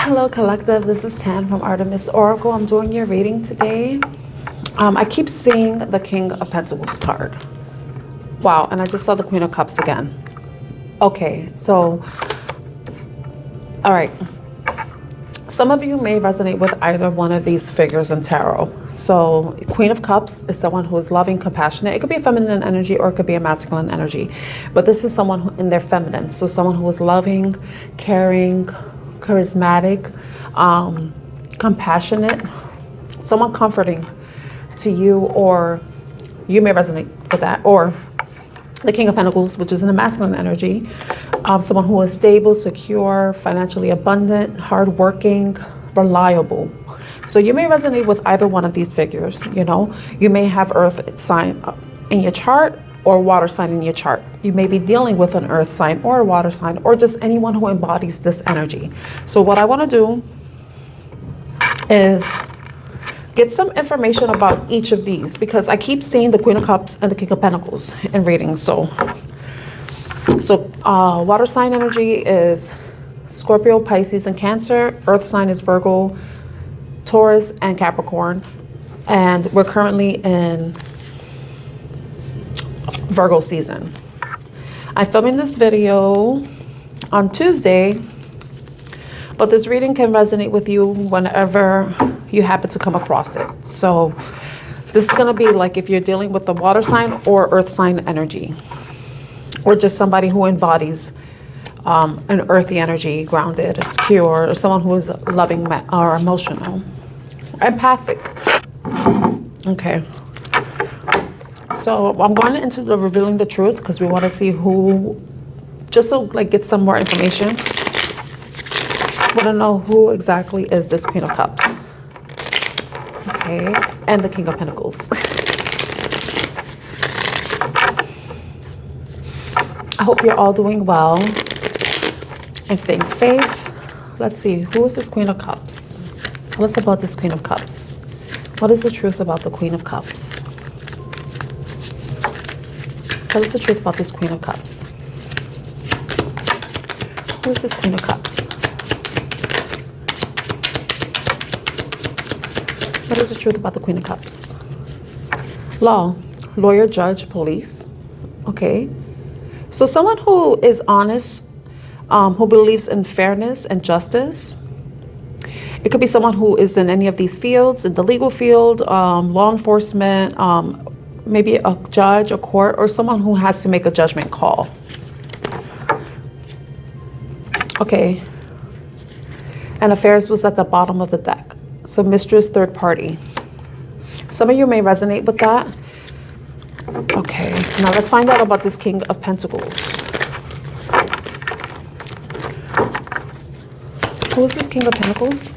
Hello collective, this is Tan from Artemis Oracle. I'm doing your reading today. I keep seeing the King of Pentacles card. Wow, and I just saw the Queen of Cups again. Okay, so, all right. Some of you may resonate with either one of these figures in tarot. So Queen of Cups is someone who is loving, compassionate. It could be a feminine energy or it could be a masculine energy. But this is someone who, in their feminine. So someone who is loving, caring, charismatic, compassionate, someone comforting to you, or you may resonate with that. Or the King of Pentacles, which is in a masculine energy, someone who is stable, secure, financially abundant, hardworking, reliable. So you may resonate with either one of these figures. You know, you may have earth sign in your chart or water sign in your chart. You may be dealing with an earth sign or a water sign, or just anyone who embodies this energy. So what I want to do is get some information about each of these, because I keep seeing the Queen of Cups and the King of Pentacles in readings. So water sign energy is Scorpio, Pisces, and Cancer. Earth sign is Virgo, Taurus, and Capricorn. And we're currently in Virgo season. I'm filming this video on Tuesday, but this reading can resonate with you whenever you happen to come across it. So this is going to be like if you're dealing with the water sign or earth sign energy, or just somebody who embodies an earthy energy, grounded, secure, or someone who is loving or emotional, empathic. Okay. So I'm going into the revealing the truth, because we want to see who, just to like get some more information. I want to know who exactly is this Queen of Cups. Okay, and the King of Pentacles. I hope you're all doing well and staying safe. Let's see, who is this Queen of Cups? Tell us about this Queen of Cups. What is the truth about the Queen of Cups? Tell us the truth about this Queen of Cups. Who is this Queen of Cups? What is the truth about the Queen of Cups? Law, lawyer, judge, police. Okay. So someone who is honest, who believes in fairness and justice. It could be someone who is in any of these fields, in the legal field, law enforcement, maybe a judge, a court, or someone who has to make a judgment call. Okay. And affairs was at the bottom of the deck. So mistress, third party. Some of you may resonate with that. Okay, now let's find out about this King of Pentacles. Who is this King of Pentacles?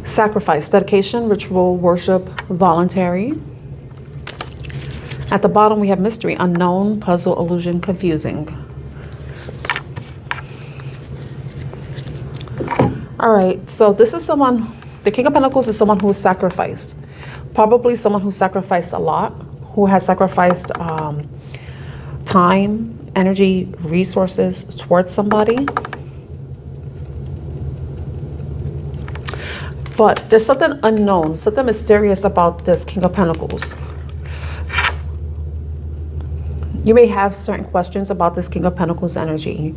Sacrifice, dedication, ritual, worship, voluntary. At the bottom, we have mystery, unknown, puzzle, illusion, confusing. All right, so this is someone, the King of Pentacles is someone who is sacrificed. Probably someone who sacrificed a lot, who has sacrificed time, energy, resources towards somebody. But there's something unknown, something mysterious about this King of Pentacles. You may have certain questions about this King of Pentacles energy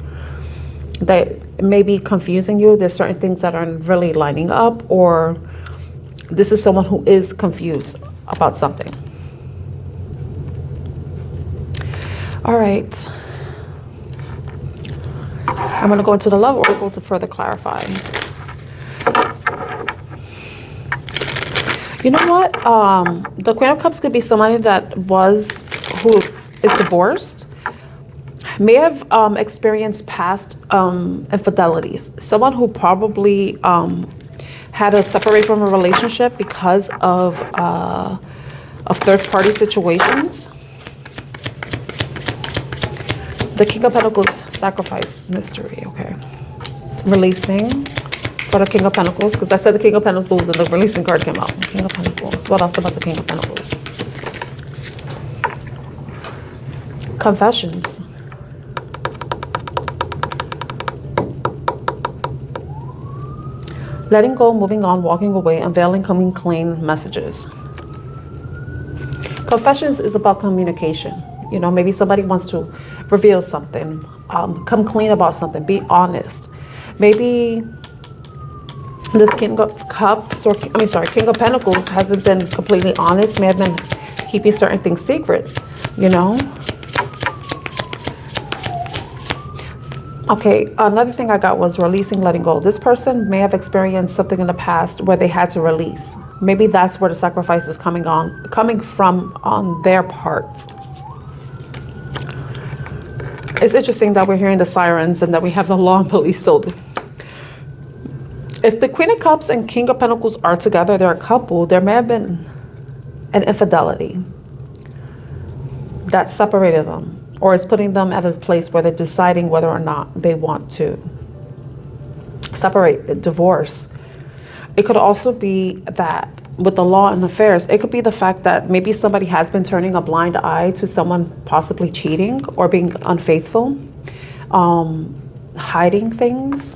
that may be confusing you. There's certain things that aren't really lining up, or this is someone who is confused about something. All right. I'm going to go into the love oracle to further clarify. You know what? The Queen of Cups could be somebody that who is divorced, may have experienced past infidelities. Someone who probably had to separate from a relationship because of third-party situations. The King of Pentacles, sacrifice, mystery. Okay, releasing for the King of Pentacles, because I said the King of Pentacles and the releasing card came out. King of Pentacles. What else about the King of Pentacles? Confessions. Letting go, moving on, walking away, unveiling, coming clean messages. Confessions is about communication. You know, maybe somebody wants to reveal something, come clean about something, be honest. Maybe this King of Cups, or King of Pentacles hasn't been completely honest, may have been keeping certain things secret, you know. Okay, another thing I got was releasing, letting go. This person may have experienced something in the past where they had to release. Maybe that's where the sacrifice is coming from on their part. It's interesting that we're hearing the sirens and that we have the law and police. So if the Queen of Cups and King of Pentacles are together, they're a couple, there may have been an infidelity that separated them, or is putting them at a place where they're deciding whether or not they want to separate, divorce. It could also be that with the law and affairs, it could be the fact that maybe somebody has been turning a blind eye to someone possibly cheating or being unfaithful, hiding things,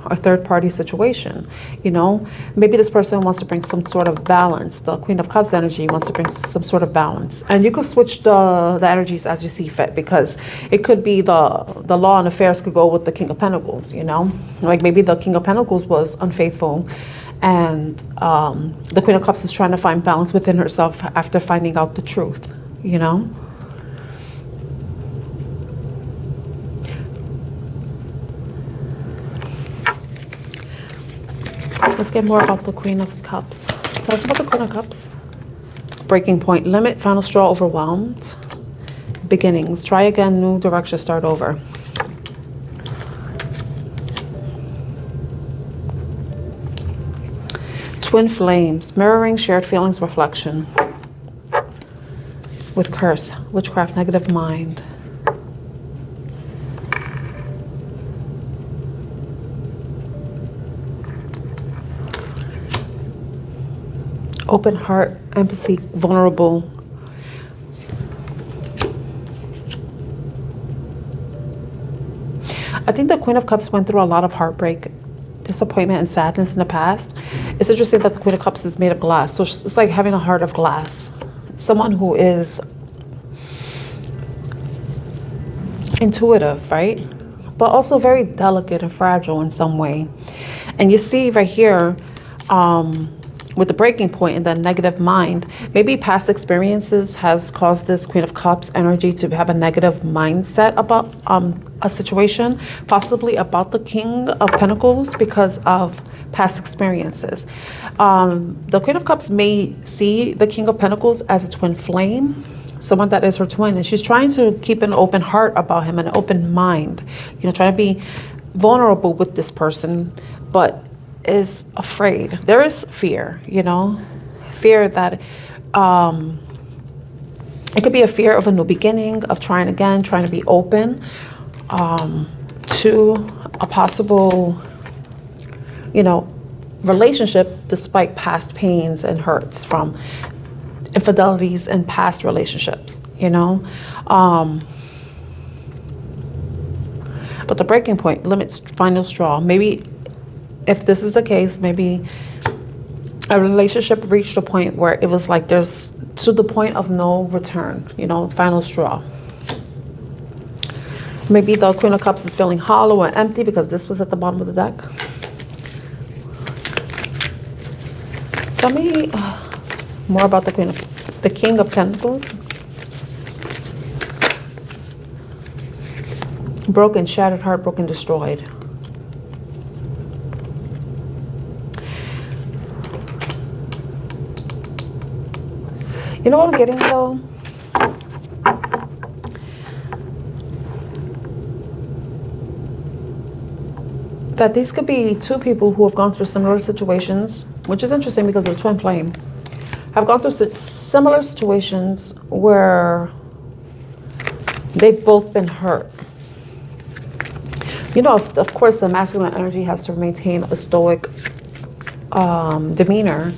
or third-party situation. You know, maybe this person wants to bring some sort of balance. The Queen of Cups energy wants to bring some sort of balance, and you could switch the energies as you see fit, because it could be the law and affairs could go with the King of Pentacles. You know, like maybe the King of Pentacles was unfaithful, and the Queen of Cups is trying to find balance within herself after finding out the truth. You know. Let's get more about the Queen of Cups. Tell us about the Queen of Cups. Breaking point, limit, final straw, overwhelmed. Beginnings, try again, new direction, start over. Twin flames, mirroring, shared feelings, reflection. With curse, witchcraft, negative mind. Open heart, empathy, vulnerable. I think the Queen of Cups went through a lot of heartbreak, disappointment, and sadness in the past. It's interesting that the Queen of Cups is made of glass. So it's like having a heart of glass. Someone who is intuitive, right? But also very delicate and fragile in some way. And you see right here, with the breaking point and the negative mind, maybe past experiences has caused this Queen of Cups energy to have a negative mindset about a situation, possibly about the King of Pentacles, because of past experiences. The Queen of Cups may see the King of Pentacles as a twin flame, someone that is her twin, and she's trying to keep an open heart about him, an open mind, you know, trying to be vulnerable with this person, but is afraid. There is fear, you know, fear that it could be a fear of a new beginning, of trying again, trying to be open to a possible, you know, relationship despite past pains and hurts from infidelities and past relationships, you know. But the breaking point, limits, final straw. Maybe if this is the case, maybe a relationship reached a point where it was like there's to the point of no return, you know, final straw. Maybe the Queen of Cups is feeling hollow and empty because this was at the bottom of the deck. Tell me more about the King of Pentacles. Broken, shattered, heartbroken, destroyed. You know what I'm getting though? That these could be two people who have gone through similar situations, which is interesting because of the twin flame. Have gone through similar situations where they've both been hurt. You know, of course, the masculine energy has to maintain a stoic demeanor,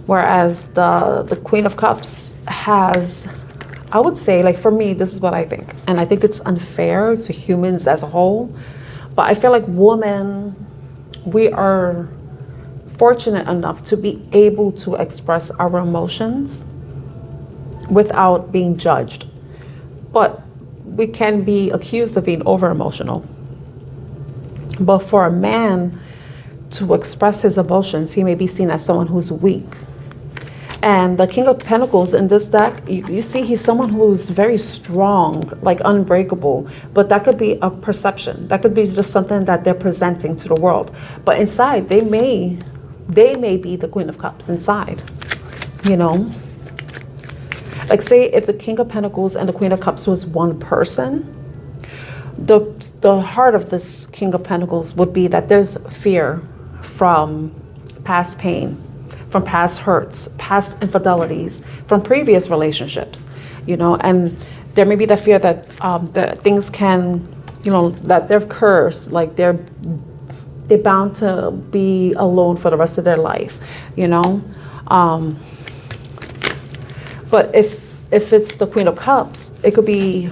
whereas the Queen of Cups has, I would say, like for me, this is what I think. And I think it's unfair to humans as a whole. But I feel like women, we are fortunate enough to be able to express our emotions without being judged. But we can be accused of being over emotional. But for a man to express his emotions, he may be seen as someone who's weak. And the King of Pentacles in this deck, you see he's someone who's very strong, like unbreakable. But that could be a perception. That could be just something that they're presenting to the world. But inside, they may be the Queen of Cups inside, you know. Like say if the King of Pentacles and the Queen of Cups was one person, the heart of this King of Pentacles would be that there's fear from past pain, from past hurts, past infidelities, from previous relationships, you know, and there may be the fear that that things can, you know, that they're cursed, like they're bound to be alone for the rest of their life, you know. But if it's the Queen of Cups, it could be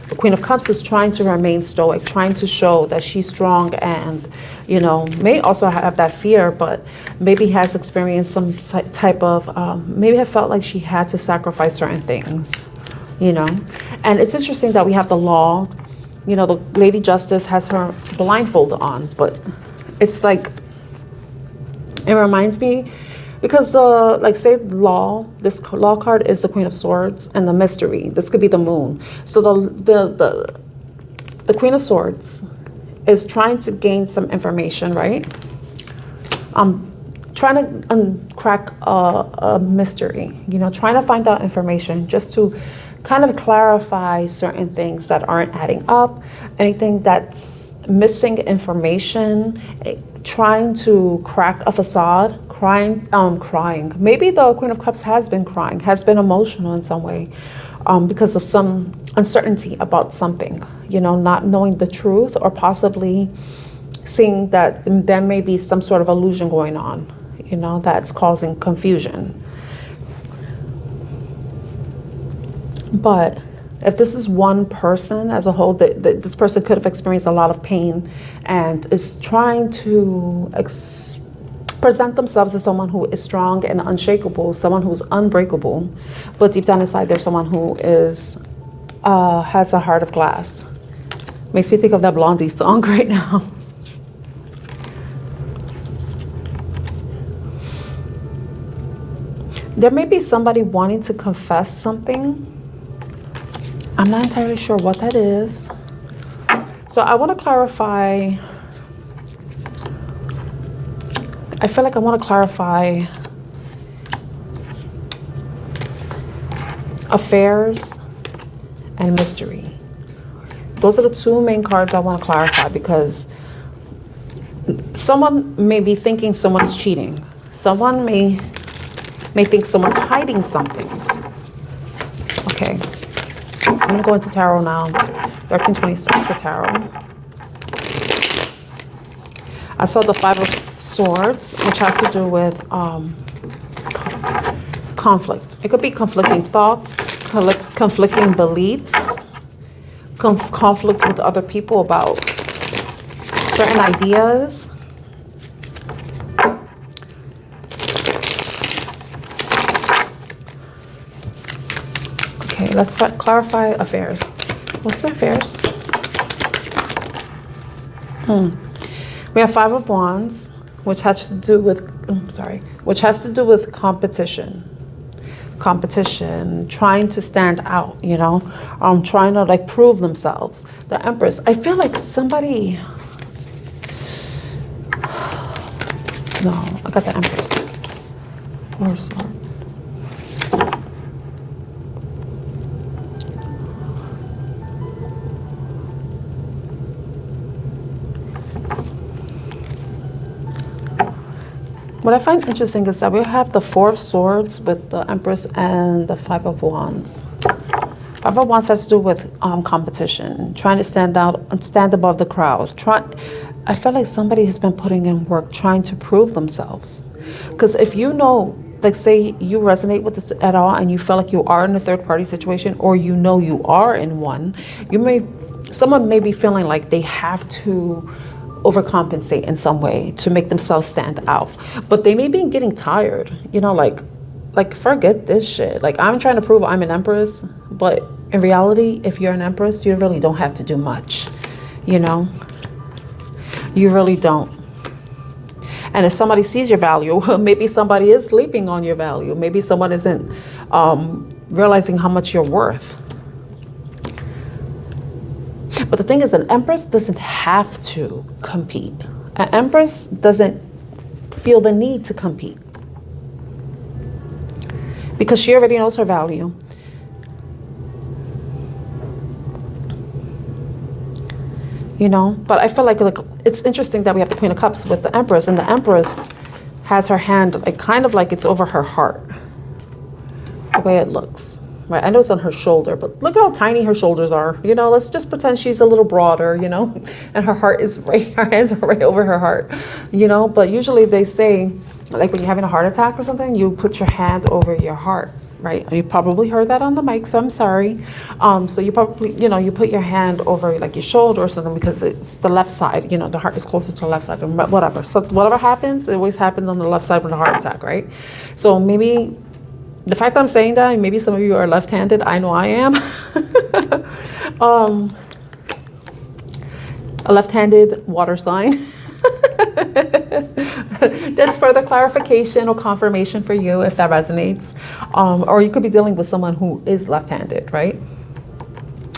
the Queen of Cups is trying to remain stoic, trying to show that she's strong and, you know, may also have that fear, but maybe has experienced some type of, maybe have felt like she had to sacrifice certain things, you know. And it's interesting that we have the law, you know, the Lady Justice has her blindfold on, but it's like, it reminds me, because like say law, this law card is the Queen of Swords and the mystery. This could be the moon. So the Queen of Swords is trying to gain some information, right? Trying to uncrack a mystery, you know, trying to find out information just to kind of clarify certain things that aren't adding up, anything that's missing information, trying to crack a facade, crying. Maybe the Queen of Cups has been crying, has been emotional in some way, because of some uncertainty about something, you know, not knowing the truth, or possibly seeing that there may be some sort of illusion going on, you know, that's causing confusion. But if this is one person as a whole, this person could have experienced a lot of pain and is trying to present themselves as someone who is strong and unshakable, someone who's unbreakable, but deep down inside there's someone who is has a heart of glass. Makes me think of that Blondie song right now. There may be somebody wanting to confess something. I'm not entirely sure what that is. So I want to clarify. I feel like I want to clarify affairs and mystery. Those are the two main cards I want to clarify, because someone may be thinking someone's cheating. Someone may think someone's hiding something. Okay. I'm going to go into tarot now. 1326 for tarot. I saw the Five of Swords, which has to do with conflict. It could be conflicting thoughts, conflicting beliefs, conflict with other people about certain ideas. Okay, let's clarify affairs. What's the affairs? We have Five of Wands, which has to do with, which has to do with competition, trying to stand out, you know, trying to like prove themselves. The Empress, I feel like somebody, no, I got the Empress. Four of Swords. What I find interesting is that we have the Four of Swords with the Empress and the Five of Wands. Five of Wands has to do with competition, trying to stand out and stand above the crowd. I feel like somebody has been putting in work, trying to prove themselves. Because if you know, like say you resonate with this at all and you feel like you are in a third party situation, or you know you are in one, someone may be feeling like they have to overcompensate in some way to make themselves stand out. But they may be getting tired, you know, like forget this shit. Like, I'm trying to prove I'm an empress, but in reality, if you're an empress, you really don't have to do much, you know? You really don't. And if somebody sees your value, maybe somebody is sleeping on your value. Maybe someone isn't realizing how much you're worth. But the thing is, an empress doesn't have to compete. An empress doesn't feel the need to compete because she already knows her value. You know, but I feel like it's interesting that we have the Queen of Cups with the Empress, and the Empress has her hand like kind of like it's over her heart, the way it looks. Right, I know it's on her shoulder, but look how tiny her shoulders are. You know, let's just pretend she's a little broader, you know, and her heart is right, her hands are right over her heart, you know. But usually they say, like when you're having a heart attack or something, you put your hand over your heart, right? You probably heard that on the mic, so I'm sorry. So you probably, you know, you put your hand over like your shoulder or something because it's the left side, you know, the heart is closer to the left side, whatever. So whatever happens, it always happens on the left side with a heart attack, right? So maybe the fact that I'm saying that, maybe some of you are left-handed. I know I am. A left-handed water sign. That's further clarification or confirmation for you if that resonates. Or you could be dealing with someone who is left-handed, right?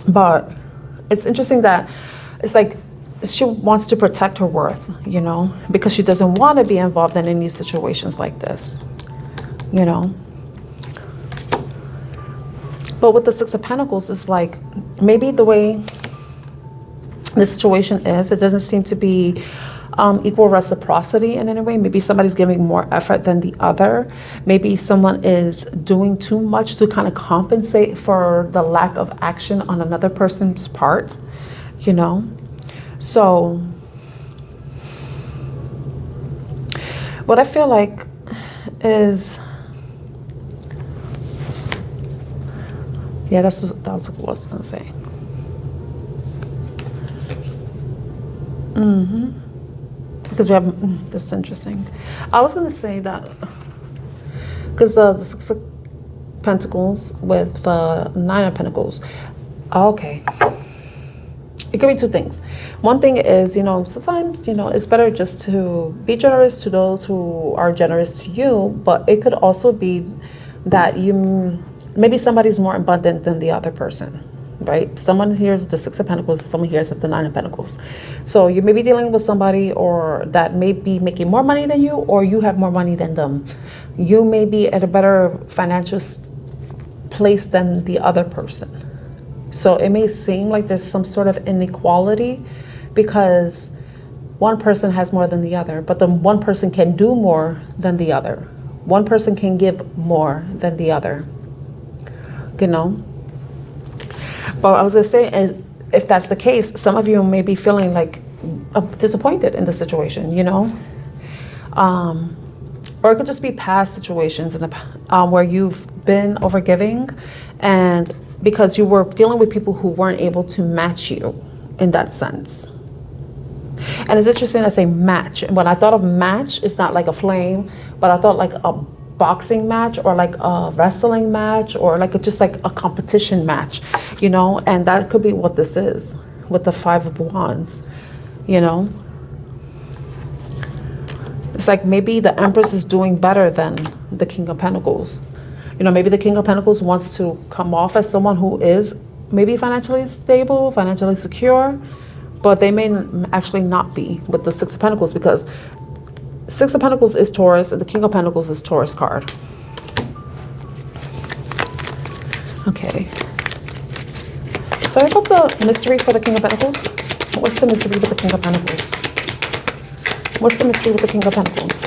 But it's interesting that it's like she wants to protect her worth, you know, because she doesn't want to be involved in any situations like this, you know. But with the Six of Pentacles, it's like maybe the way the situation is, it doesn't seem to be equal reciprocity in any way. Maybe somebody's giving more effort than the other. Maybe someone is doing too much to kind of compensate for the lack of action on another person's part, you know. So what I feel like is, yeah, that was what I was going to say. Because we have, this is interesting. I was going to say that, because the Six of Pentacles with the Nine of Pentacles, okay. It could be two things. One thing is, you know, sometimes, you know, it's better just to be generous to those who are generous to you, but it could also be that you, maybe somebody's more abundant than the other person, right? Someone here with the Six of Pentacles, someone here is at the Nine of Pentacles. So you may be dealing with somebody or that may be making more money than you, or you have more money than them. You may be at a better financial place than the other person. So it may seem like there's some sort of inequality because one person has more than the other, but the one person can do more than the other. One person can give more than the other. You know, but I was gonna say, if that's the case, some of you may be feeling like disappointed in the situation, you know, or it could just be past situations in the where you've been overgiving, and because you were dealing with people who weren't able to match you in that sense. And it's interesting I say match. When I thought of match, it's not like a flame, but I thought like a boxing match or like a wrestling match or like just like a competition match, you know. And that could be what this is with the Five of Wands, you know. It's like maybe the Empress is doing better than the King of Pentacles. You know, maybe the King of Pentacles wants to come off as someone who is maybe financially stable, financially secure, but they may actually not be with the Six of Pentacles, because Six of Pentacles is Taurus and the King of Pentacles is Taurus card. Okay. So I got the mystery for the King of Pentacles. What's the mystery with the King of Pentacles? What's the mystery with the King of Pentacles?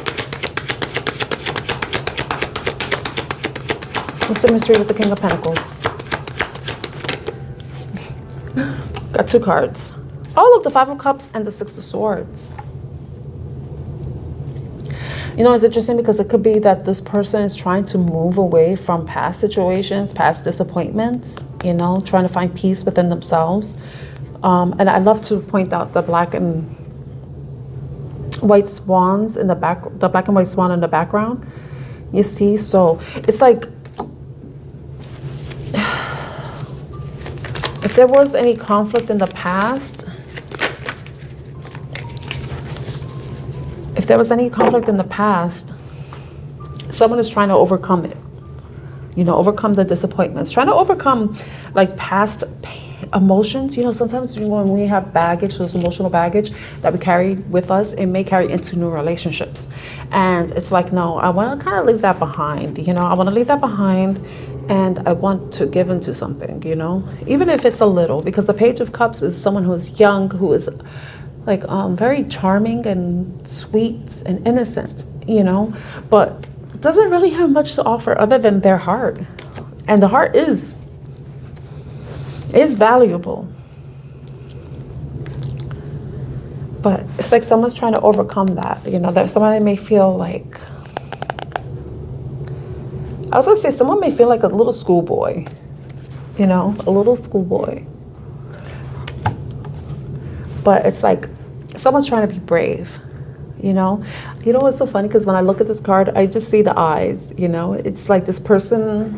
What's the mystery with the King of Pentacles? Got two cards. All of the Five of Cups and the Six of Swords. You know, it's interesting because it could be that this person is trying to move away from past situations, past disappointments, you know, trying to find peace within themselves. And I love to point out the black and white swans in the back, the black and white swan in the background. You see, so it's like if there was any conflict in the past, someone is trying to overcome it. You know, overcome the disappointments, trying to overcome like past emotions. You know, sometimes when we have baggage, those emotional baggage that we carry with us, it may carry into new relationships. And it's like, no, I want to kind of leave that behind. You know, I want to leave that behind, and I want to give into something, you know, even if it's a little, because the Page of Cups is someone who is young, who is like very charming and sweet and innocent, you know, but doesn't really have much to offer other than their heart. And the heart is valuable. But it's like someone's trying to overcome that, you know, that somebody may feel like, I was gonna say someone may feel like a little schoolboy, you know, a little schoolboy. But it's like someone's trying to be brave. You know what's so funny? Because when I look at this card, I just see the eyes, you know. It's like this person,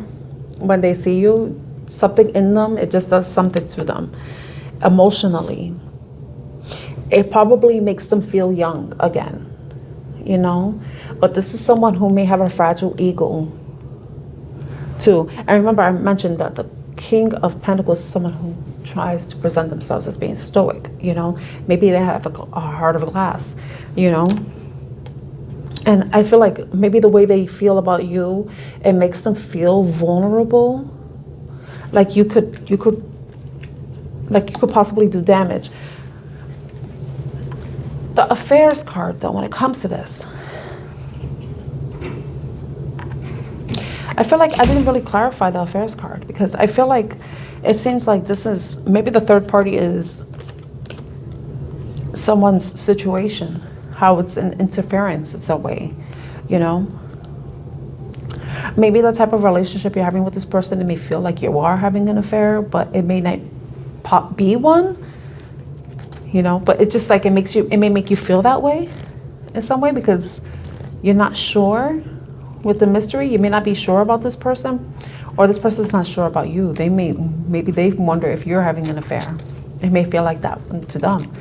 when they see you, something in them, it just does something to them emotionally. It probably makes them feel young again, you know. But this is someone who may have a fragile ego too. And remember, I mentioned that the King of Pentacles is someone who tries to present themselves as being stoic, you know. Maybe they have a heart of glass, you know. And I feel like maybe the way they feel about you, it makes them feel vulnerable. Like you could possibly do damage. The affairs card, though, when it comes to this, I feel like I didn't really clarify the affairs card, because I feel like it seems like this is, maybe the third party is someone's situation, how it's an interference in some way, you know. Maybe the type of relationship you're having with this person, it may feel like you are having an affair, but it may not be one, you know. But it's just like it may make you feel that way in some way, because you're not sure. With the mystery, you may not be sure about this person, or this person's not sure about you. Maybe they wonder if you're having an affair. It may feel like that to them.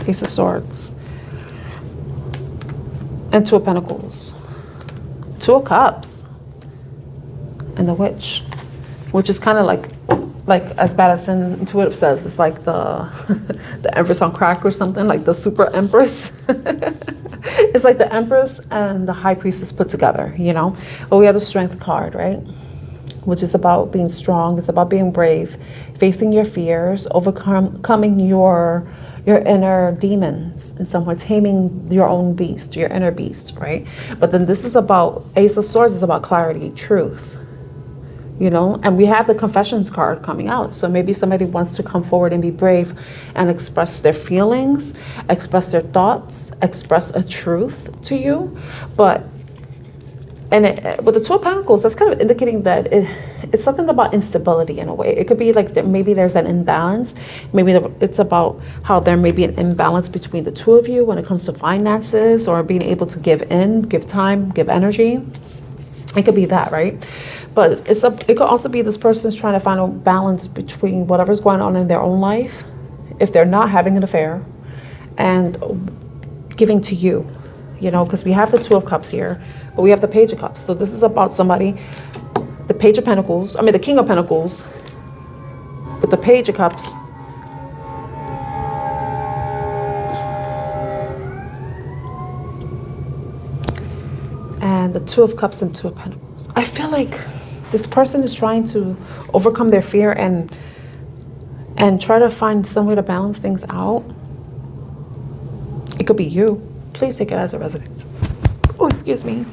Ace of Swords. And Two of Pentacles. Two of Cups. And the Witch. Which is kind of like as bad as Intuitive says, it's like the Empress on crack or something, like the super Empress. It's like the Empress and the High Priestess put together, you know. But we have the Strength card, right? Which is about being strong. It's about being brave, facing your fears, overcoming your inner demons in some way, taming your own beast, your inner beast, right? But then this is about, Ace of Swords is about clarity, truth. You know, and we have the Confessions card coming out. So maybe somebody wants to come forward and be brave and express their feelings, express their thoughts, express a truth to you. But, with the Two of Pentacles, that's kind of indicating that it's something about instability in a way. It could be like that maybe there's an imbalance. Maybe it's about how there may be an imbalance between the two of you when it comes to finances, or being able to give in, give time, give energy. It could be that, right? But it could also be this person's trying to find a balance between whatever's going on in their own life, if they're not having an affair, and giving to you, you know, because we have the Two of Cups here, but we have the Page of Cups. So this is about somebody, the Page of Pentacles, the King of Pentacles, with the Page of Cups. And the Two of Cups and Two of Pentacles. I feel like this person is trying to overcome their fear and try to find some way to balance things out. It could be you. Please take it as a resident. Oh, excuse me.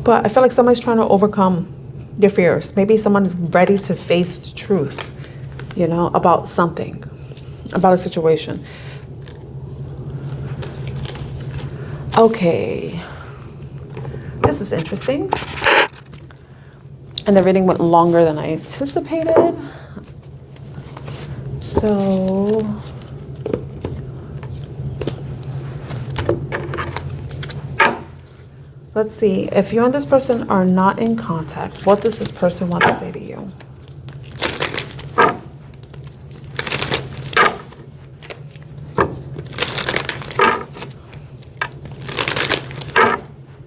But I feel like somebody's trying to overcome their fears. Maybe someone's ready to face the truth, you know, about something, about a situation. Okay. This is interesting. And the reading went longer than I anticipated. So So let's see. If you and this person are not in contact, what does this person want to say to you?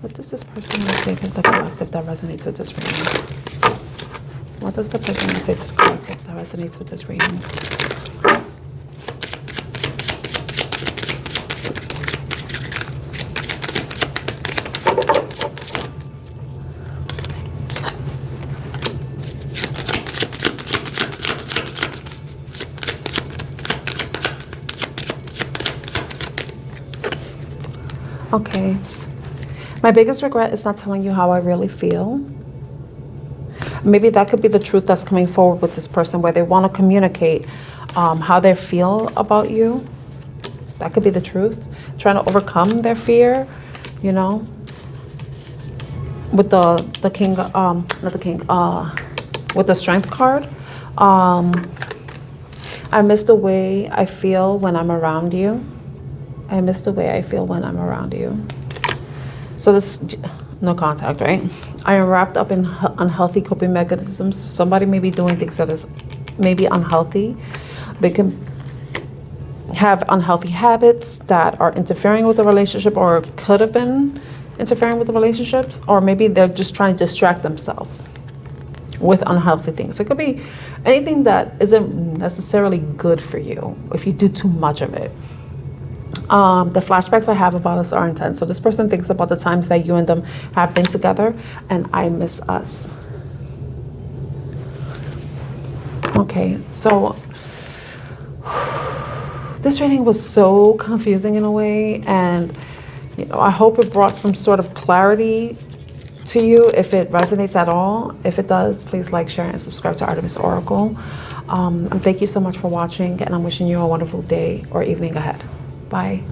What does this person want to say to the collective that resonates with this reading? What does the person want to say to the collective that resonates with this reading? Okay. My biggest regret is not telling you how I really feel. Maybe that could be the truth that's coming forward with this person, where they want to communicate how they feel about you. That could be the truth. Trying to overcome their fear, you know. With the king, not the king, with the strength card. I miss the way I feel when I'm around you. I miss the way I feel when I'm around you. So this, no contact, right? I am wrapped up in unhealthy coping mechanisms. Somebody may be doing things that is maybe unhealthy. They can have unhealthy habits that are interfering with the relationship, or could have been interfering with the relationships, or maybe they're just trying to distract themselves with unhealthy things. It could be anything that isn't necessarily good for you if you do too much of it. The flashbacks I have about us are intense. So this person thinks about the times that you and them have been together, and I miss us. Okay, so this reading was so confusing in a way, and you know, I hope it brought some sort of clarity to you, if it resonates at all. If it does, please like, share, and subscribe to Artemis Oracle. And thank you so much for watching, and I'm wishing you a wonderful day or evening ahead. Bye.